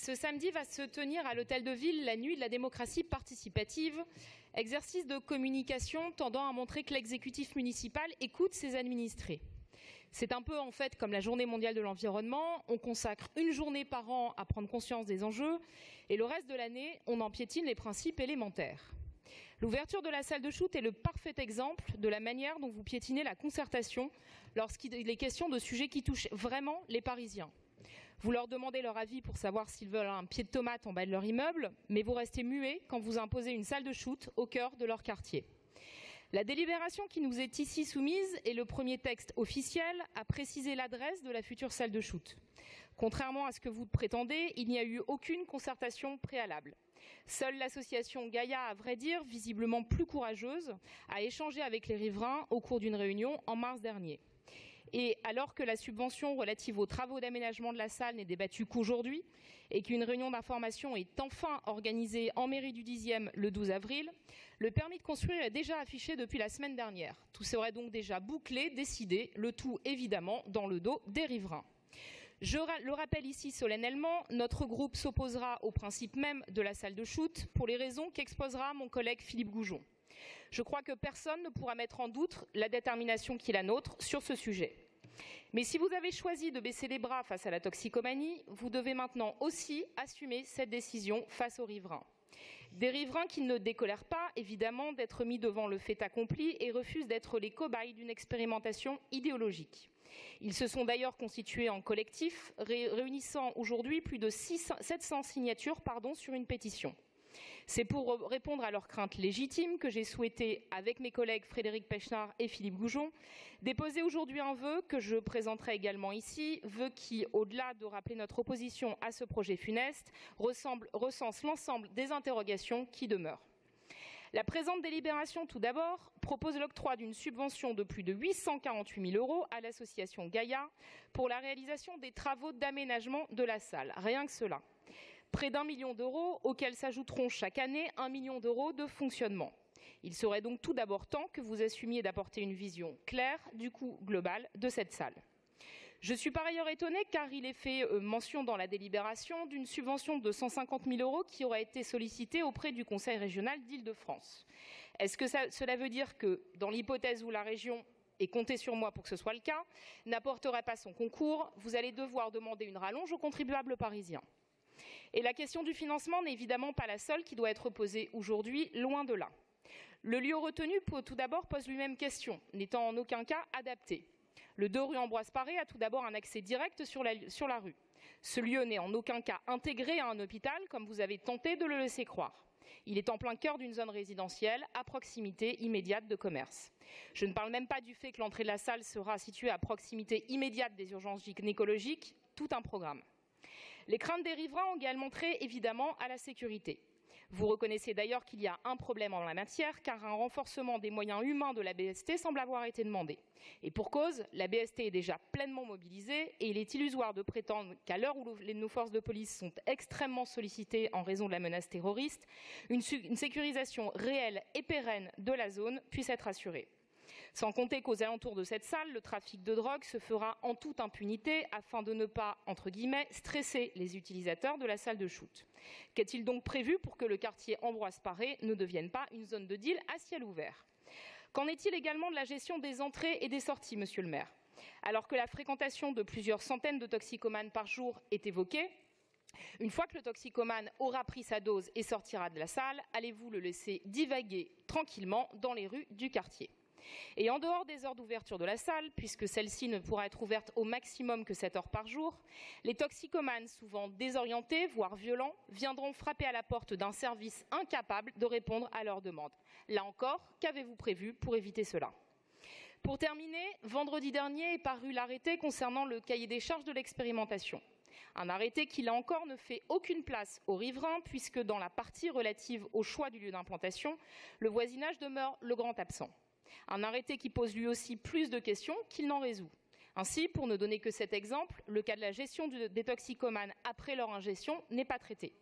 Ce samedi va se tenir à l'Hôtel de Ville la nuit de la démocratie participative, exercice de communication tendant à montrer que l'exécutif municipal écoute ses administrés. C'est un peu en fait comme la Journée mondiale de l'environnement, on consacre une journée par an à prendre conscience des enjeux et le reste de l'année, on en piétine les principes élémentaires. L'ouverture de la salle de shoot est le parfait exemple de la manière dont vous piétinez la concertation lorsqu'il est question de sujets qui touchent vraiment les Parisiens. Vous leur demandez leur avis pour savoir s'ils veulent un pied de tomate en bas de leur immeuble, mais vous restez muets quand vous imposez une salle de shoot au cœur de leur quartier. La délibération qui nous est ici soumise est le premier texte officiel à préciser l'adresse de la future salle de shoot. Contrairement à ce que vous prétendez, il n'y a eu aucune concertation préalable. Seule l'association Gaïa, à vrai dire, visiblement plus courageuse, a échangé avec les riverains au cours d'une réunion en mars dernier. Et alors que la subvention relative aux travaux d'aménagement de la salle n'est débattue qu'aujourd'hui et qu'une réunion d'information est enfin organisée en mairie du 10e le 12 avril, le permis de construire est déjà affiché depuis la semaine dernière. Tout serait donc déjà bouclé, décidé, le tout évidemment dans le dos des riverains. Je le rappelle ici solennellement, notre groupe s'opposera au principe même de la salle de shoot pour les raisons qu'exposera mon collègue Philippe Goujon. Je crois que personne ne pourra mettre en doute la détermination qui est la nôtre sur ce sujet. Mais si vous avez choisi de baisser les bras face à la toxicomanie, vous devez maintenant aussi assumer cette décision face aux riverains. Des riverains qui ne décolèrent pas, évidemment, d'être mis devant le fait accompli et refusent d'être les cobayes d'une expérimentation idéologique. Ils se sont d'ailleurs constitués en collectif, réunissant aujourd'hui plus de 700 signatures sur une pétition. C'est pour répondre à leurs craintes légitimes que j'ai souhaité, avec mes collègues Frédéric Pechnard et Philippe Goujon, déposer aujourd'hui un vœu que je présenterai également ici, vœu qui, au-delà de rappeler notre opposition à ce projet funeste, recense l'ensemble des interrogations qui demeurent. La présente délibération, tout d'abord, propose l'octroi d'une subvention de plus de 848 000 € à l'association Gaïa pour la réalisation des travaux d'aménagement de la salle. Rien que cela. Près d'1 million d'euros auxquels s'ajouteront chaque année 1 million d'euros de fonctionnement. Il serait donc tout d'abord temps que vous assumiez d'apporter une vision claire du coût global de cette salle. Je suis par ailleurs étonnée car il est fait mention dans la délibération d'une subvention de 150 000 € qui aurait été sollicitée auprès du Conseil régional d'Île-de-France. Est-ce que cela veut dire que, dans l'hypothèse où la région, et comptez sur moi pour que ce soit le cas, n'apporterait pas son concours, vous allez devoir demander une rallonge aux contribuables parisiens? Et la question du financement n'est évidemment pas la seule qui doit être posée aujourd'hui, loin de là. Le lieu retenu, tout d'abord, pose lui-même question, n'étant en aucun cas adapté. Le 2 rue Ambroise Paré a tout d'abord un accès direct sur la rue. Ce lieu n'est en aucun cas intégré à un hôpital, comme vous avez tenté de le laisser croire. Il est en plein cœur d'une zone résidentielle, à proximité immédiate de commerce. Je ne parle même pas du fait que l'entrée de la salle sera située à proximité immédiate des urgences gynécologiques, tout un programme. Les craintes des riverains ont également trait évidemment à la sécurité. Vous reconnaissez d'ailleurs qu'il y a un problème en la matière, car un renforcement des moyens humains de la BST semble avoir été demandé. Et pour cause, la BST est déjà pleinement mobilisée et il est illusoire de prétendre qu'à l'heure où nos forces de police sont extrêmement sollicitées en raison de la menace terroriste, une sécurisation réelle et pérenne de la zone puisse être assurée. Sans compter qu'aux alentours de cette salle, le trafic de drogue se fera en toute impunité afin de ne pas, entre guillemets, stresser les utilisateurs de la salle de shoot. Qu'est-il donc prévu pour que le quartier Ambroise Paré ne devienne pas une zone de deal à ciel ouvert? Qu'en est-il également de la gestion des entrées et des sorties, monsieur le maire? Alors que la fréquentation de plusieurs centaines de toxicomanes par jour est évoquée, une fois que le toxicomane aura pris sa dose et sortira de la salle, allez-vous le laisser divaguer tranquillement dans les rues du quartier? Et en dehors des heures d'ouverture de la salle, puisque celle-ci ne pourra être ouverte au maximum que 7 heures par jour, les toxicomanes, souvent désorientés, voire violents, viendront frapper à la porte d'un service incapable de répondre à leurs demandes. Là encore, qu'avez-vous prévu pour éviter cela? Pour terminer, vendredi dernier est paru l'arrêté concernant le cahier des charges de l'expérimentation. Un arrêté qui, là encore, ne fait aucune place aux riverains, puisque dans la partie relative au choix du lieu d'implantation, le voisinage demeure le grand absent. Un arrêté qui pose lui aussi plus de questions qu'il n'en résout. Ainsi, pour ne donner que cet exemple, le cas de la gestion des toxicomanes après leur ingestion n'est pas traité.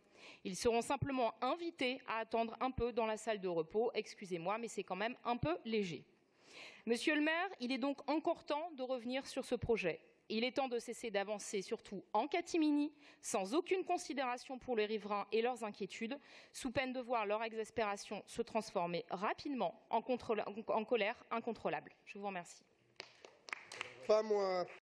Ils seront simplement invités à attendre un peu dans la salle de repos. Excusez-moi, mais c'est quand même un peu léger. Monsieur le maire, il est donc encore temps de revenir sur ce projet. Il est temps de cesser d'avancer, surtout en catimini, sans aucune considération pour les riverains et leurs inquiétudes, sous peine de voir leur exaspération se transformer rapidement en colère incontrôlable. Je vous remercie.